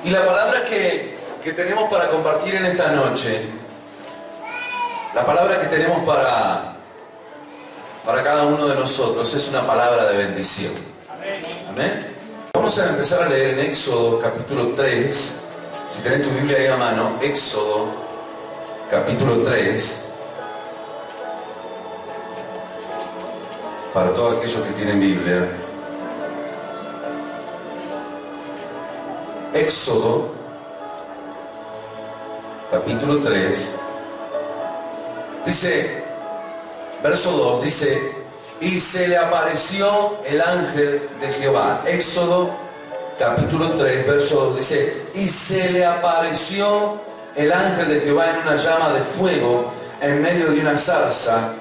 Y la palabra que tenemos para compartir en esta noche, la palabra que tenemos para cada uno de nosotros es una palabra de bendición. Amén. Vamos a empezar a leer en Éxodo capítulo 3. Si tenés tu Biblia ahí a mano, Éxodo capítulo 3. Para todos aquellos que tienen Biblia. Éxodo capítulo 3. Dice, verso 2, dice, y se le apareció el ángel de Jehová. Éxodo capítulo 3, verso 2, dice, y se le apareció el ángel de Jehová en una llama de fuego en medio de una zarza.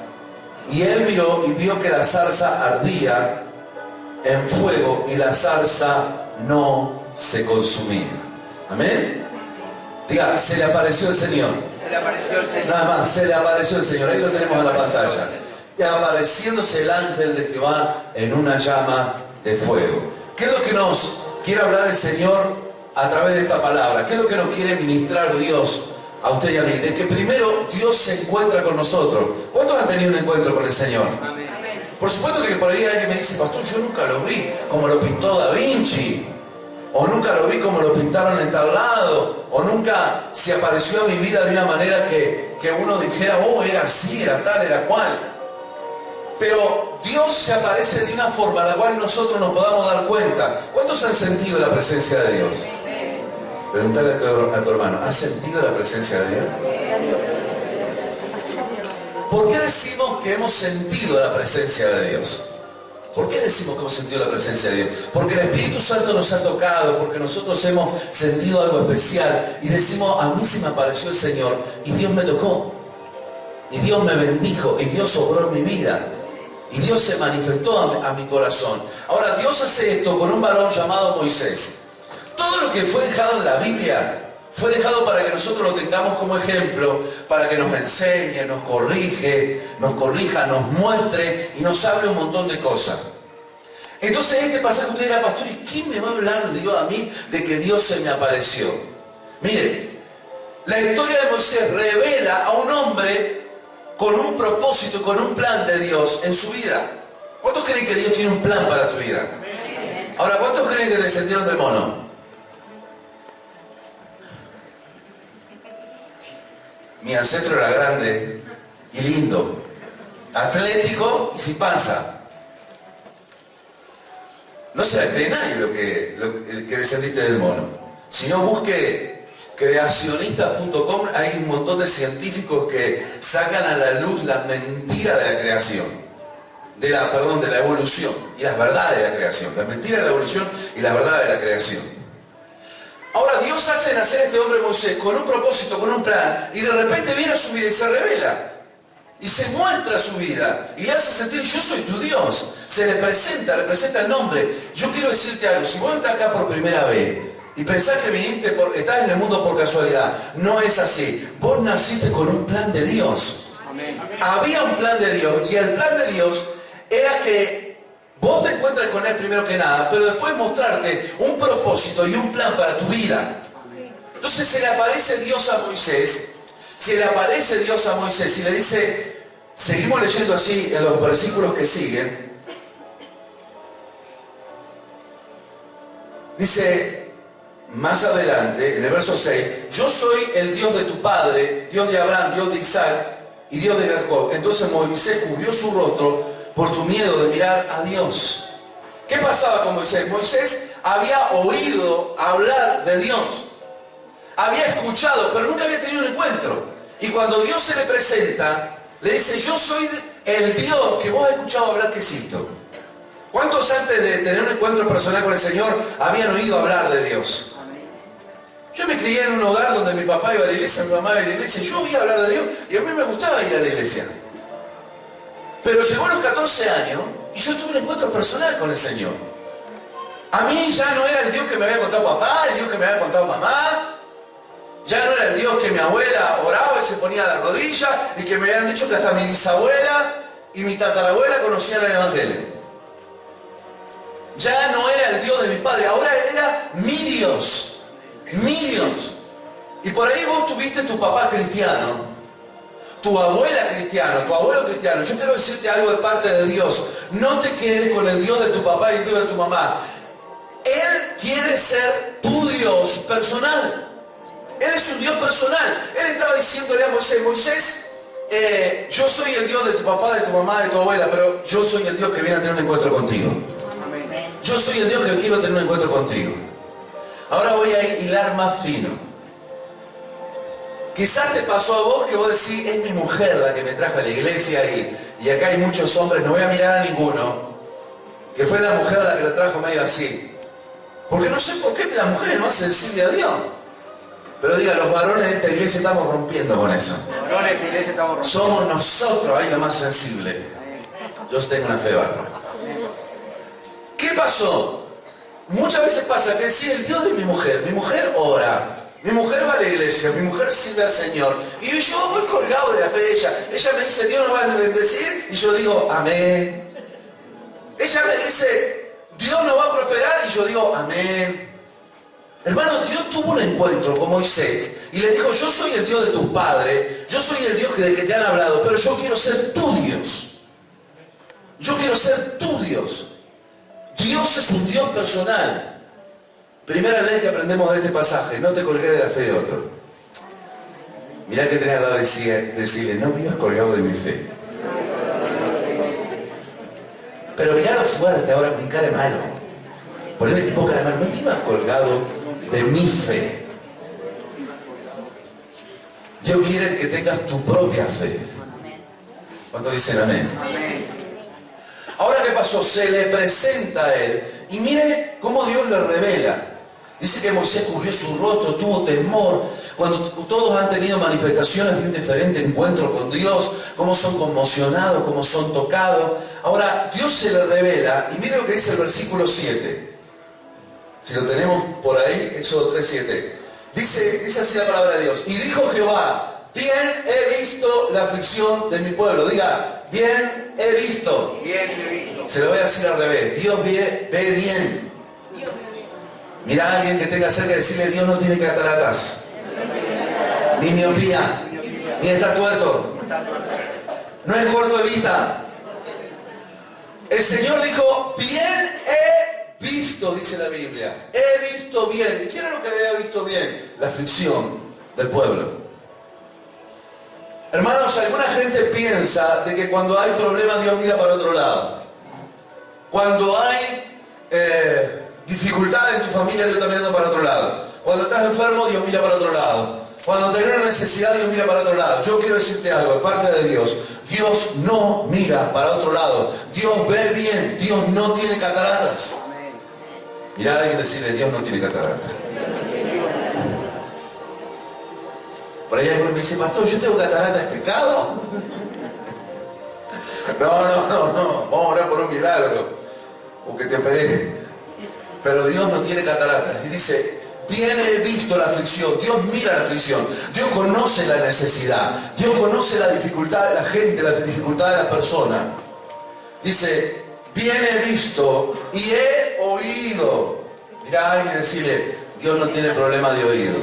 Y él miró y vio que la zarza ardía en fuego y la zarza no se consumía. Amén. Diga, se le apareció el Señor. Se le apareció el Señor. Nada más, se le apareció el Señor. Ahí lo tenemos en la pantalla. Y apareciéndose el ángel de Jehová en una llama de fuego. ¿Qué es lo que nos quiere hablar el Señor a través de esta palabra? ¿Qué es lo que nos quiere ministrar Dios a usted y a mí? De que primero Dios se encuentra con nosotros. ¿Cuántos han tenido un encuentro con el Señor? Amén. Por supuesto que por ahí hay alguien que me dice, pastor, yo nunca lo vi como lo pintó Da Vinci. O nunca lo vi como lo pintaron en tal lado. O nunca se apareció a mi vida de una manera que uno dijera, oh, era así, era tal, era cual. Pero Dios se aparece de una forma a la cual nosotros nos podamos dar cuenta. ¿Cuántos han sentido la presencia de Dios? Preguntale a tu hermano, ¿has sentido la presencia de Dios? ¿Por qué decimos que hemos sentido la presencia de Dios? ¿Por qué decimos que hemos sentido la presencia de Dios? Porque el Espíritu Santo nos ha tocado, porque nosotros hemos sentido algo especial y decimos, a mí se me apareció el Señor y Dios me tocó, y Dios me bendijo, y Dios obró en mi vida, y Dios se manifestó a mi corazón. Ahora, Dios hace esto con un varón llamado Moisés. Todo lo que fue dejado en la Biblia fue dejado para que nosotros lo tengamos como ejemplo, para que nos enseñe, nos corrija, nos muestre y nos hable un montón de cosas. Entonces este pasaje usted dirá, pastor, ¿y quién me va a hablar Dios a mí de que Dios se me apareció? Mire, la historia de Moisés revela a un hombre con un propósito, con un plan de Dios en su vida. ¿Cuántos creen que Dios tiene un plan para tu vida? Ahora, ¿cuántos creen que descendieron del mono? Mi ancestro era grande y lindo, atlético y sin panza. No se la cree nadie lo que descendiste del mono. Si no, busque creacionista.com, hay un montón de científicos que sacan a la luz las mentiras de la creación. De la evolución y las verdades de la creación. Las mentiras de la evolución y las verdades de la creación. Ahora Dios hace nacer a este hombre Moisés con un propósito, con un plan, y de repente viene a su vida y se revela. Y se muestra su vida y le hace sentir, yo soy tu Dios. Se le presenta el nombre. Yo quiero decirte algo, si vos estás acá por primera vez y pensás que estás en el mundo por casualidad, no es así. Vos naciste con un plan de Dios. Amén. Había un plan de Dios y el plan de Dios era que vos te encuentres con Él primero que nada, pero después mostrarte un propósito y un plan para tu vida. Entonces se le aparece Dios a Moisés, y le dice, seguimos leyendo así en los versículos que siguen, dice más adelante, en el verso 6, yo soy el Dios de tu padre, Dios de Abraham, Dios de Isaac y Dios de Jacob. Entonces Moisés cubrió su rostro por tu miedo de mirar a Dios. ¿Qué pasaba con Moisés? Moisés había oído hablar de Dios. Había escuchado, pero nunca había tenido un encuentro. Y cuando Dios se le presenta, le dice, yo soy el Dios que vos has escuchado hablar que existo. ¿Cuántos antes de tener un encuentro personal con el Señor habían oído hablar de Dios? Yo me crié en un hogar donde mi papá iba a la iglesia, mi mamá iba a la iglesia, yo oía hablar de Dios y a mí me gustaba ir a la iglesia. Pero llegó a los 14 años y yo tuve un encuentro personal con el Señor. A mí ya no era el Dios que me había contado papá, el Dios que me había contado mamá. Ya no era el Dios que mi abuela oraba y se ponía a la rodilla y que me habían dicho que hasta mi bisabuela y mi tatarabuela conocían el Evangelio. Ya no era el Dios de mi padre, ahora Él era mi Dios. Millions. Y por ahí vos tuviste tu papá cristiano, tu abuela cristiano, tu abuelo cristiano. Yo quiero decirte algo de parte de Dios. No te quedes con el Dios de tu papá y el Dios de tu mamá. Él quiere ser tu Dios personal. Él es un Dios personal. Él estaba diciéndole a Moisés, Moisés, yo soy el Dios de tu papá, de tu mamá, de tu abuela, pero yo soy el Dios que viene a tener un encuentro contigo. Yo soy el Dios que quiero tener un encuentro contigo. Ahora voy a hilar más fino. Quizás te pasó a vos que vos decís, es mi mujer la que me trajo a la iglesia y acá hay muchos hombres, no voy a mirar a ninguno, que fue la mujer la que lo trajo medio así. Porque no sé por qué la mujer es más sensible a Dios. Pero diga, los varones de esta iglesia estamos rompiendo con eso. Somos nosotros ahí lo más sensible. Yo tengo una fe bárbara. ¿Qué pasó? Muchas veces pasa que decía el Dios de mi mujer ora. Mi mujer va a la iglesia, mi mujer sirve al Señor. Y yo voy colgado de la fe de ella. Ella me dice, Dios nos va a bendecir. Y yo digo, amén. Ella me dice, Dios nos va a prosperar. Y yo digo, amén. Hermano, Dios tuvo un encuentro con Moisés. Y le dijo, yo soy el Dios de tus padres. Yo soy el Dios de que te han hablado. Pero yo quiero ser tu Dios. Yo quiero ser tu Dios. Dios es un Dios personal. Primera ley que aprendemos de este pasaje, no te colgues de la fe de otro. Mirá que tenés al lado decirle, no vivas colgado de mi fe. Pero miralo fuerte ahora con cara de mano. Ponle tipo cara de mano, no vivas colgado de mi fe. Dios quiere que tengas tu propia fe. ¿Cuántos dicen amén? Ahora, ¿qué pasó? Se le presenta a él. Y mire cómo Dios le revela. Dice que Moisés cubrió su rostro, tuvo temor. Cuando todos han tenido manifestaciones de un diferente encuentro con Dios, cómo son conmocionados, cómo son tocados. Ahora, Dios se le revela. Y mire lo que dice el versículo 7. Si lo tenemos por ahí, Éxodo 3:7. Dice así la palabra de Dios. Y dijo Jehová, bien he visto la aflicción de mi pueblo. Diga, bien he visto. Bien he visto. Se lo voy a decir al revés. Dios ve bien. Mira a alguien que tenga cerca y decirle, Dios no tiene cataratas, ni miopía, ni está tuerto, no es corto de vista. El Señor dijo, bien he visto, dice la Biblia, he visto bien. ¿Y qué era lo que había visto bien? La aflicción del pueblo. Hermanos, alguna gente piensa de que cuando hay problemas Dios mira para otro lado. Cuando hay dificultades en tu familia, Dios está mirando para otro lado. Cuando estás enfermo, Dios mira para otro lado. Cuando tenés una necesidad, Dios mira para otro lado. Yo quiero decirte algo, de parte de Dios. Dios no mira para otro lado. Dios ve bien. Dios no tiene cataratas. Mirá a alguien decirle, Dios no tiene cataratas. Por ahí alguien me dice, pastor, ¿yo tengo cataratas? ¿Es pecado? No. Vamos a orar por un milagro. O que te operé. Pero Dios no tiene cataratas. Y dice, bien he visto la aflicción. Dios mira la aflicción. Dios conoce la necesidad. Dios conoce la dificultad de la gente, la dificultad de las personas. Dice, bien he visto y he oído. Mira a alguien decirle, Dios no tiene problema de oído.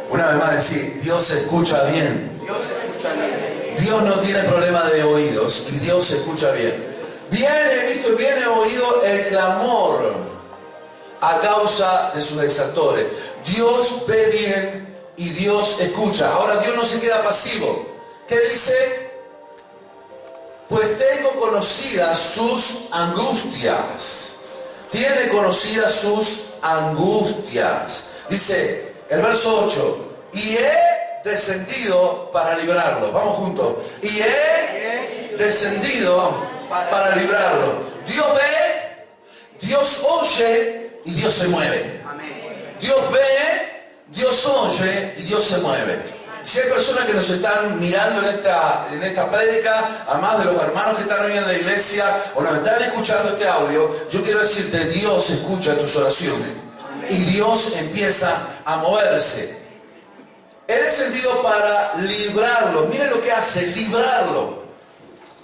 Una vez más decir, Dios escucha bien. Dios no tiene problema de oídos y Dios escucha bien. Bien he visto y bien he oído el clamor a causa de sus exactores. Dios ve bien y Dios escucha. Ahora Dios no se queda pasivo. ¿Qué dice? Pues tengo conocidas sus angustias. Tiene conocidas sus angustias. Dice el verso 8. Y he descendido para librarlo. Vamos juntos. Y he descendido para librarlo. Dios ve, Dios oye y Dios se mueve. Dios ve, Dios oye y Dios se mueve. Si hay personas que nos están mirando en esta prédica, además de los hermanos que están hoy en la iglesia o nos están escuchando este audio, yo quiero decirte, Dios escucha tus oraciones y Dios empieza a moverse. He descendido para librarlo. Mire lo que hace, librarlo.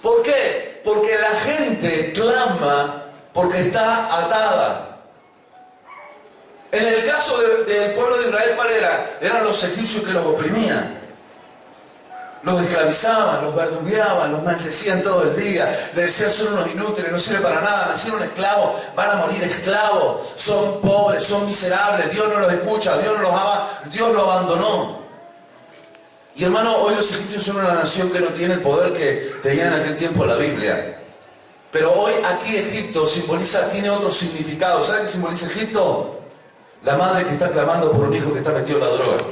¿Por qué? Porque la gente clama porque está atada. En el caso del pueblo de Israel, ¿cuál era? Eran los egipcios que los oprimían. Los esclavizaban, los verdugueaban, los maldecían todo el día. Le decían, son unos inútiles, no sirven para nada, nacieron esclavos, van a morir esclavos, son pobres, son miserables, Dios no los escucha, Dios no los ama, Dios los abandonó. Y hermano, hoy los egipcios son una nación que no tiene el poder que tenía en aquel tiempo la Biblia. Pero hoy aquí Egipto tiene otro significado. ¿Sabe qué simboliza Egipto? La madre que está clamando por un hijo que está metido en la droga.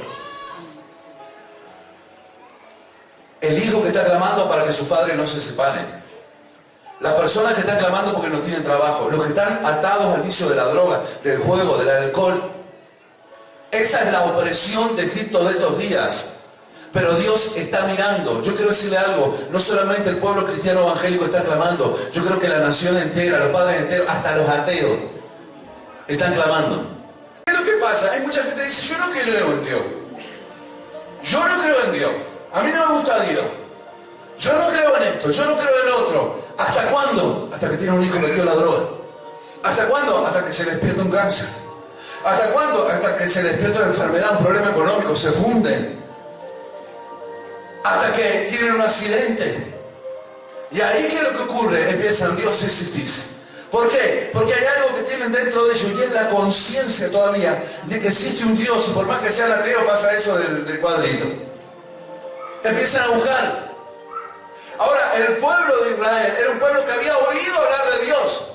El hijo que está clamando para que su padre no se separen. Las personas que están clamando porque no tienen trabajo. Los que están atados al vicio de la droga, del juego, del alcohol. Esa es la opresión de Egipto de estos días. Pero Dios está mirando. Yo quiero decirle algo. No solamente el pueblo cristiano evangélico está clamando. Yo creo que la nación entera, los padres enteros, hasta los ateos, están clamando. ¿Qué es lo que pasa? Hay mucha gente que dice, yo no creo en Dios. Yo no creo en Dios. A mí no me gusta Dios. Yo no creo en esto, yo no creo en lo otro. ¿Hasta cuándo? Hasta que tiene un hijo metido en la droga. ¿Hasta cuándo? Hasta que se le despierta un cáncer. ¿Hasta cuándo? Hasta que se le despierta una enfermedad, un problema económico, se funden. Hasta que tienen un accidente. Y ahí, ¿qué es lo que ocurre? Empiezan, Dios existís. ¿Por qué? Porque hay algo que tienen dentro de ellos y es la conciencia todavía de que existe un Dios. Y por más que sean ateos, pasa eso del cuadrito. Empiezan a buscar. Ahora, el pueblo de Israel era un pueblo que había oído hablar de Dios.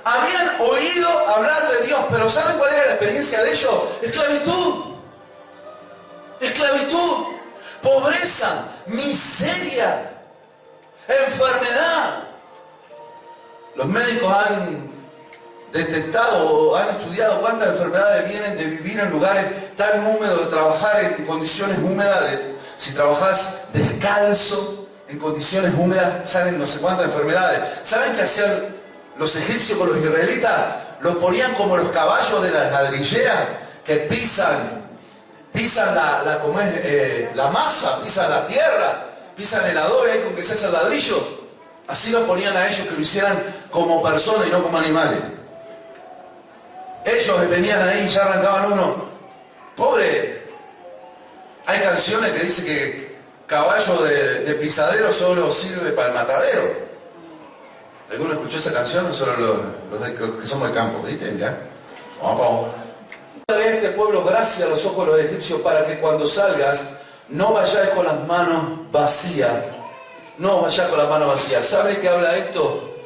Habían oído hablar de Dios, pero ¿saben cuál era la experiencia de ellos? Esclavitud. Esclavitud. Pobreza. Miseria. Enfermedad. Los médicos han detectado o han estudiado cuántas enfermedades vienen de vivir en lugares tan húmedos, de trabajar en condiciones húmedas. Si trabajas descalzo en condiciones húmedas, salen no sé cuántas enfermedades. ¿Saben qué hacían los egipcios con los israelitas? Los ponían como los caballos de las ladrilleras que pisan la masa, pisan la tierra, pisan el adobe ahí con que se hace el ladrillo. Así los ponían a ellos que lo hicieran como personas y no como animales. Ellos venían ahí y ya arrancaban uno. Pobre. Hay canciones que dicen que caballo de pisadero solo sirve para el matadero. ¿Alguno escuchó esa canción? No solo los que somos de campo, ¿viste? ¿Ya? Vamos. Dale a este pueblo gracia a los ojos de los egipcios para que cuando salgas no vayáis con las manos vacías. No vayáis con las manos vacías. ¿Sabe qué habla esto?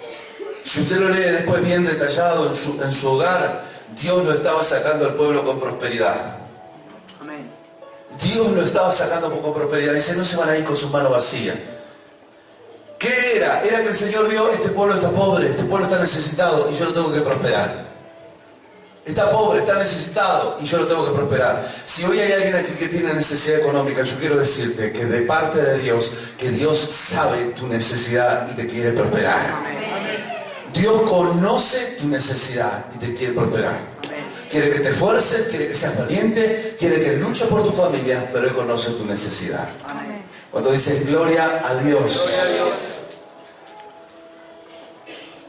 Si usted lo lee después bien detallado en su hogar, Dios lo estaba sacando al pueblo con prosperidad. Amén. Dios lo estaba sacando con prosperidad. Dice, no se van a ir con sus manos vacías. ¿Qué era? Era que el Señor vio, este pueblo está pobre, este pueblo está necesitado y yo lo tengo que prosperar. Está pobre, está necesitado y yo lo tengo que prosperar. Si hoy hay alguien aquí que tiene necesidad económica, yo quiero decirte que de parte de Dios, que Dios sabe tu necesidad y te quiere prosperar. Amén. Dios conoce tu necesidad y te quiere prosperar. Amén. Quiere que te esfuerces, quiere que seas valiente, quiere que luches por tu familia, pero Él conoce tu necesidad. Amén. Cuando dices gloria a Dios. Gloria a Dios.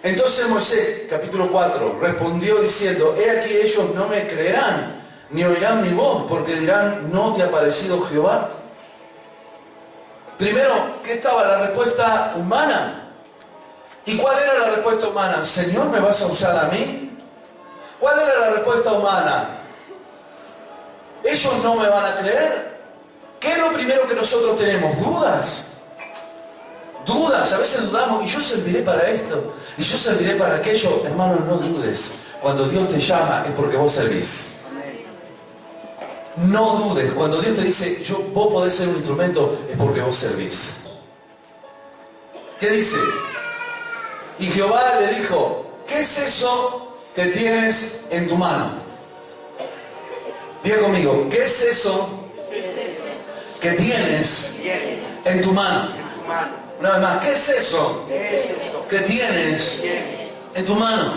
Entonces Moisés, capítulo 4, respondió diciendo, he aquí ellos no me creerán, ni oirán mi voz, porque dirán, ¿no te ha parecido Jehová? Primero, ¿qué estaba? La respuesta humana. ¿Y cuál era la respuesta humana? Señor, ¿me vas a usar a mí? ¿Cuál era la respuesta humana? Ellos no me van a creer. ¿Qué es lo primero que nosotros tenemos? Dudas. Dudas, a veces dudamos, y yo serviré para esto, y yo serviré para aquello. Hermano, no dudes. Cuando Dios te llama es porque vos servís. No dudes. Cuando Dios te dice, vos podés ser un instrumento, es porque vos servís. ¿Qué dice? Y Jehová le dijo, ¿qué es eso que tienes en tu mano? Diga conmigo, ¿qué es eso que tienes en tu mano? Una vez más, ¿qué es eso que tienes en tu mano?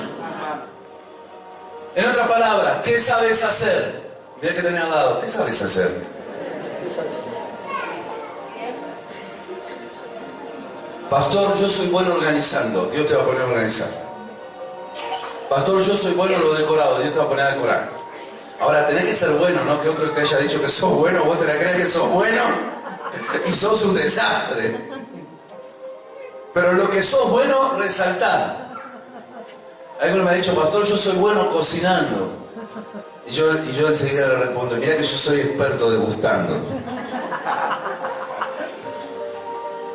En otras palabras, ¿qué sabes hacer? Mira que tenés al lado, ¿qué sabes hacer? Pastor, yo soy bueno organizando. Dios te va a poner a organizar. Pastor, yo soy bueno en lo decorado, Dios te va a poner a decorar. Ahora, tenés que ser bueno, no que otros te haya dicho que sos bueno, vos te la crees que sos bueno y sos un desastre. Pero lo que sos bueno, resaltar. Alguien me ha dicho, pastor, yo soy bueno cocinando. Y yo enseguida le respondo, mira que yo soy experto degustando.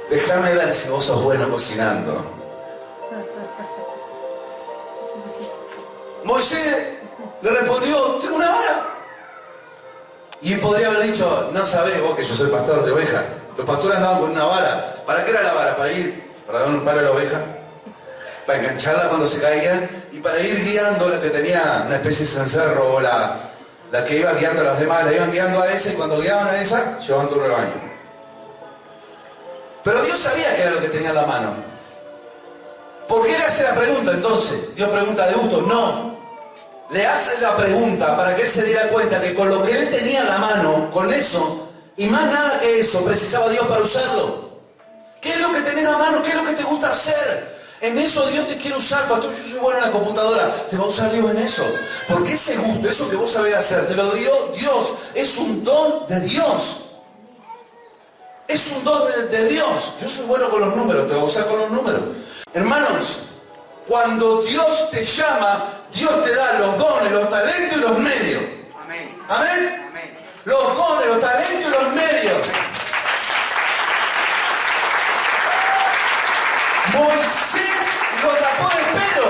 Déjame ver si vos sos bueno cocinando. Moisés le respondió, tengo una vara. Y podría haber dicho, no sabés vos que yo soy pastor de ovejas. Los pastores andaban con una vara. ¿Para qué era la vara? Para dar un palo a la oveja, para engancharla cuando se caían y para ir guiando la que tenía una especie de cencerro o la que iba guiando a las demás, la iban guiando a esa y cuando guiaban a esa, llevaban tu rebaño. Pero Dios sabía que era lo que tenía en la mano. ¿Por qué le hace la pregunta entonces? ¿Dios pregunta de gusto? No. Le hace la pregunta para que él se diera cuenta que con lo que él tenía en la mano, con eso, y más nada que eso, precisaba Dios para usarlo. ¿Qué es lo que tenés a mano? ¿Qué es lo que te gusta hacer? En eso Dios te quiere usar. Pastor, yo soy bueno en la computadora. Te va a usar Dios en eso. Porque ese gusto, eso que vos sabés hacer, te lo dio Dios. Es un don de Dios. Es un don de Dios. Yo soy bueno con los números. Te va a usar con los números. Hermanos, cuando Dios te llama, Dios te da los dones, los talentos y los medios. Amén. ¿Amén? Amén. Los dones, los talentos y los medios. Moisés lo tapó de pelo.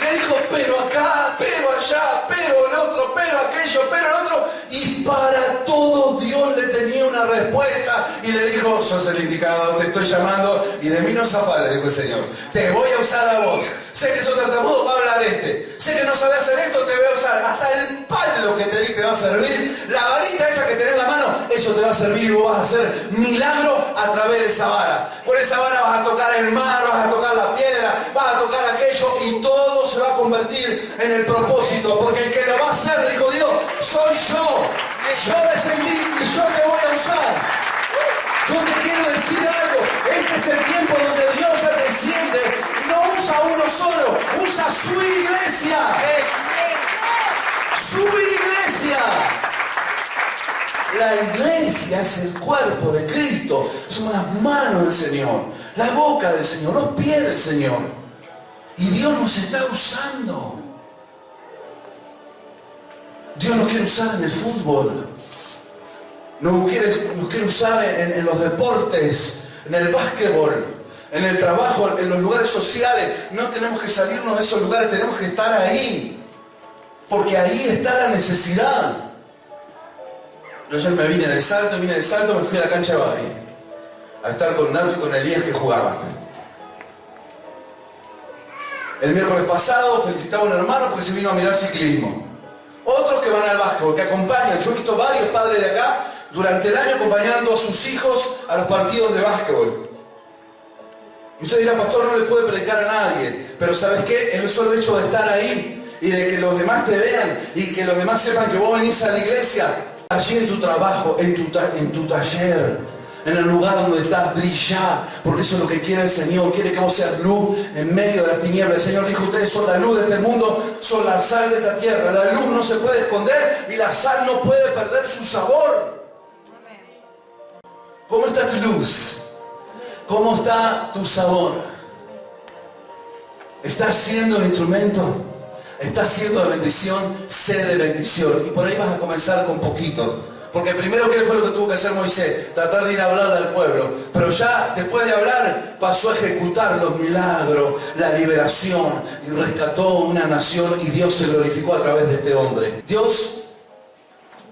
Le dijo, pero acá, pero allá, pero el otro, pero aquello, pero el otro. Y para todo Dios le tenía una respuesta. Y le dijo, sos el indicado, te estoy llamando. Y de mí no zafás, le dijo el Señor. Te voy a usar a vos. Sé que sos tartamudo, va a hablar este. Sé que no sabés hacer esto, te voy a usar. Hasta el palo que te di te va a servir. La varita esa que tenés en la mano, eso te va a servir y vos vas a hacer milagro a través de esa vara. Con esa vara vas a tocar el mar, vas a tocar la piedra, vas a tocar aquello y todo se va a convertir en el propósito. Porque el que lo va a hacer, dijo Dios, soy yo. Yo descendí y yo te voy a usar. Yo te quiero decir algo, este es el tiempo donde Dios se desciende, no usa uno solo, usa su iglesia. Su iglesia. La iglesia es el cuerpo de Cristo, son las manos del Señor, la boca del Señor, los pies del Señor. Y Dios nos está usando. Dios nos quiere usar en el fútbol. Nos quiere usar en los deportes, en el básquetbol, en el trabajo, en los lugares sociales. No tenemos que salirnos de esos lugares, tenemos que estar ahí. Porque ahí está la necesidad. Yo ayer me vine de Salto, me fui a la cancha de Bari. A estar con Nato y con Elías que jugaban. El miércoles pasado felicitaba a un hermano porque se vino a mirar ciclismo. Otros que van al básquetbol, que acompañan. Yo he visto varios padres de acá durante el año acompañando a sus hijos a los partidos de básquetbol. Y usted dirá, pastor, no le puede predicar a nadie. Pero ¿sabes qué? El solo hecho de estar ahí y de que los demás te vean y que los demás sepan que vos venís a la iglesia, allí en tu trabajo, en tu taller, en el lugar donde estás, brilla, porque eso es lo que quiere el Señor. Quiere que vos seas luz en medio de las tinieblas. El Señor dijo, ustedes son la luz de este mundo, son la sal de esta tierra. La luz no se puede esconder y la sal no puede perder su sabor. ¿Cómo está tu luz? ¿Cómo está tu sabor? ¿Estás siendo un instrumento? ¿Estás siendo de bendición? Sé de bendición. Y por ahí vas a comenzar con poquito. Porque primero, ¿qué fue lo que tuvo que hacer Moisés? Tratar de ir a hablar al pueblo. Pero ya después de hablar, pasó a ejecutar los milagros, la liberación, y rescató una nación y Dios se glorificó a través de este hombre. Dios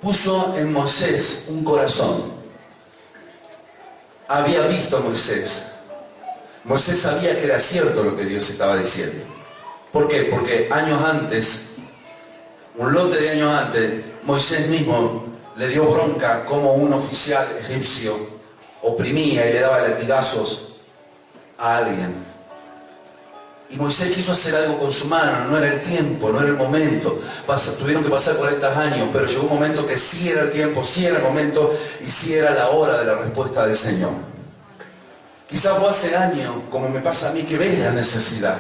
puso en Moisés un corazón. Había visto a Moisés. Moisés sabía que era cierto lo que Dios estaba diciendo. ¿Por qué? Porque años antes, un lote de años antes, Moisés mismo le dio bronca como un oficial egipcio oprimía y le daba latigazos a alguien. Y Moisés quiso hacer algo con su mano, no era el tiempo, no era el momento. Tuvieron que pasar 40 años, pero llegó un momento que sí era el tiempo, sí era el momento y sí era la hora de la respuesta del Señor. Quizás vos hace años, como me pasa a mí, que ves la necesidad.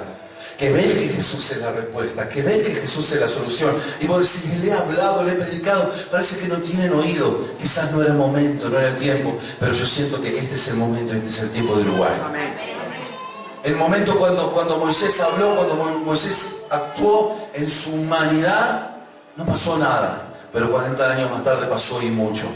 que ves que Jesús es la respuesta, que ves que Jesús es la solución. Y vos decís, le he hablado, le he predicado, parece que no tienen oído. Quizás no era el momento, no era el tiempo, pero yo siento que este es el momento, este es el tiempo del lugar. El momento cuando Moisés habló, cuando Moisés actuó en su humanidad, no pasó nada. Pero 40 años más tarde pasó y mucho.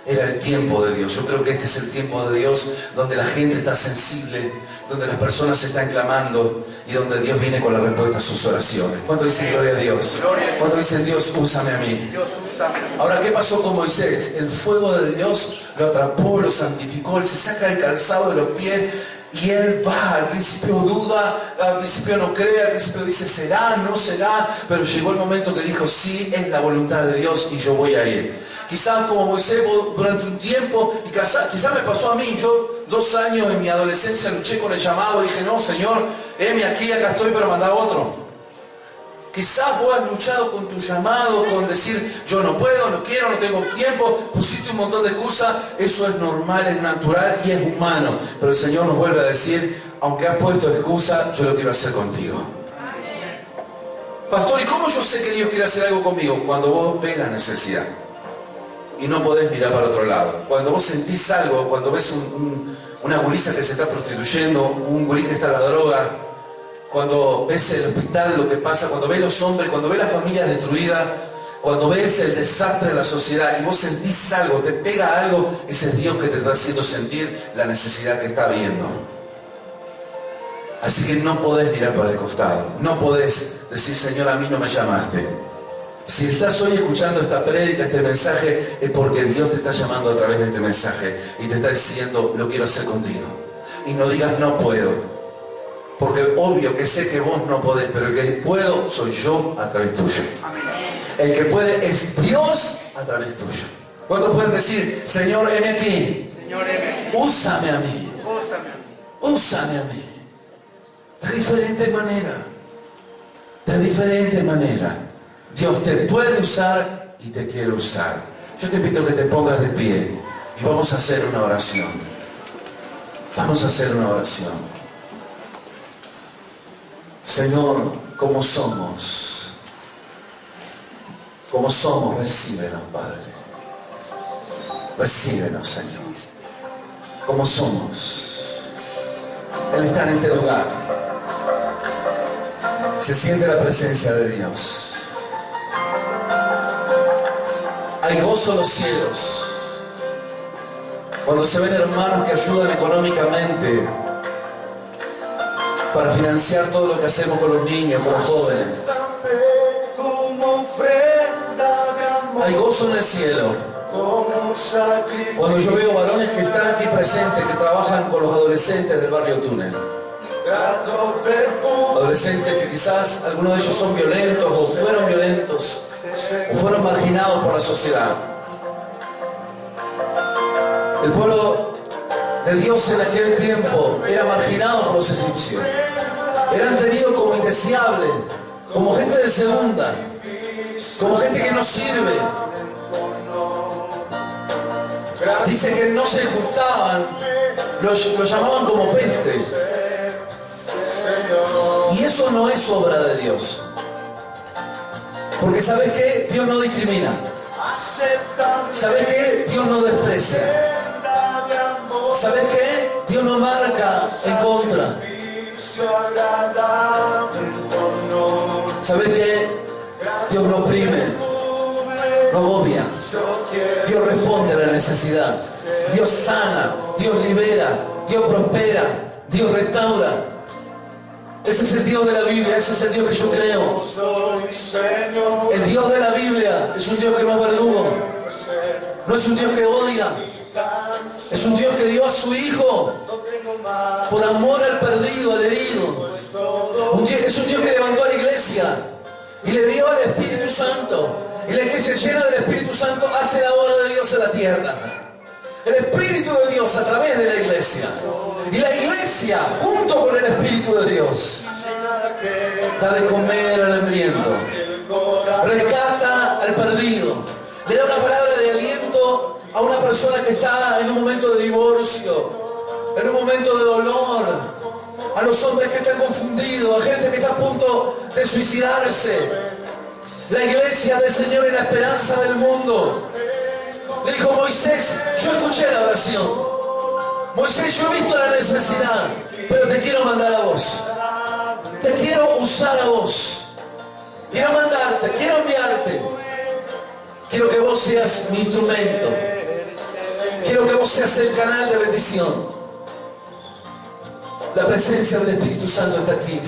Era el tiempo de Dios. Yo creo que este es el tiempo de Dios donde la gente está sensible, donde las personas están clamando y donde Dios viene con la respuesta a sus oraciones. ¿Cuánto dicen gloria a Dios? ¿Cuánto dicen Dios, úsame a mí? Ahora, ¿qué pasó con Moisés? El fuego de Dios lo atrapó, lo santificó, él se saca el calzado de los pies y él va. Al principio duda, al principio no cree, al principio dice será, no será, pero llegó el momento que dijo sí, es la voluntad de Dios y yo voy a ir. Quizás como Moisés durante un tiempo, y quizás me pasó a mí, yo 2 años en mi adolescencia luché con el llamado, dije no Señor, aquí, acá estoy, pero manda otro. Quizás vos has luchado con tu llamado, con decir yo no puedo, no quiero, no tengo tiempo, pusiste un montón de excusas. Eso es normal, es natural y es humano. Pero el Señor nos vuelve a decir, aunque has puesto excusa, yo lo quiero hacer contigo. Pastor, ¿y cómo yo sé que Dios quiere hacer algo conmigo? Cuando vos ves la necesidad y no podés mirar para otro lado. Cuando vos sentís algo, cuando ves una gurisa que se está prostituyendo, un gurí que está en la droga, cuando ves el hospital, lo que pasa, cuando ves los hombres, cuando ves las familias destruidas, cuando ves el desastre de la sociedad y vos sentís algo, te pega algo, ese es Dios que te está haciendo sentir la necesidad que está habiendo. Así que no podés mirar para el costado, no podés decir, Señor, a mí no me llamaste. Si estás hoy escuchando esta prédica, este mensaje, es porque Dios te está llamando a través de este mensaje y te está diciendo, lo quiero hacer contigo. Y no digas, no puedo. Porque obvio que sé que vos no podés, pero el que puedo soy yo a través tuyo. El que puede es Dios a través tuyo. ¿Cuántos pueden decir, Señor, heme aquí? Úsame a mí. Úsame a mí. De diferente manera. De diferente manera. Dios te puede usar y te quiere usar. Yo te invito a que te pongas de pie y vamos a hacer una oración. Vamos a hacer una oración. Señor, como somos, recíbenos, Padre. Recíbenos, Señor. Como somos. Él está en este lugar. Se siente la presencia de Dios. Hay gozo en los cielos cuando se ven hermanos que ayudan económicamente para financiar todo lo que hacemos con los niños, con los jóvenes. Hay gozo en el cielo cuando yo veo varones que están aquí presentes, que trabajan con los adolescentes del barrio Túnel. Adolescentes que quizás algunos de ellos son violentos o fueron violentos o fueron marginados por la sociedad. El pueblo de Dios en aquel tiempo era marginado por los egipcios. Eran tenidos como indeseables, como gente de segunda, como gente que no sirve. Dice que no se juntaban, lo llamaban como peste. Y eso no es obra de Dios. Porque ¿sabes qué? Dios no discrimina. ¿Sabes qué? Dios no desprecia. ¿Sabes qué? Dios no marca en contra. ¿Sabes qué? Dios no oprime, no obvia. Dios responde a la necesidad. Dios sana, Dios libera, Dios prospera, Dios restaura. Ese es el Dios de la Biblia, ese es el Dios que yo creo. El Dios de la Biblia es un Dios que no es verdugo. No es un Dios que odia. Es un Dios que dio a su Hijo por amor al perdido, al herido. Es un Dios que levantó a la iglesia y le dio al Espíritu Santo. Y la iglesia llena del Espíritu Santo hace la obra de Dios en la tierra. El Espíritu de Dios a través de la iglesia. Y la iglesia, junto con el Espíritu de Dios, da de comer al hambriento, rescata al perdido, le da una palabra de aliento a una persona que está en un momento de divorcio, en un momento de dolor, a los hombres que están confundidos, a gente que está a punto de suicidarse. La iglesia del Señor es la esperanza del mundo. Le dijo Moisés, yo escuché la oración. Moisés, yo he visto la necesidad, pero te quiero mandar a vos. Te quiero usar a vos. Quiero mandarte, quiero enviarte. Quiero que vos seas mi instrumento. Quiero que vos seas el canal de bendición. La presencia del Espíritu Santo está aquí.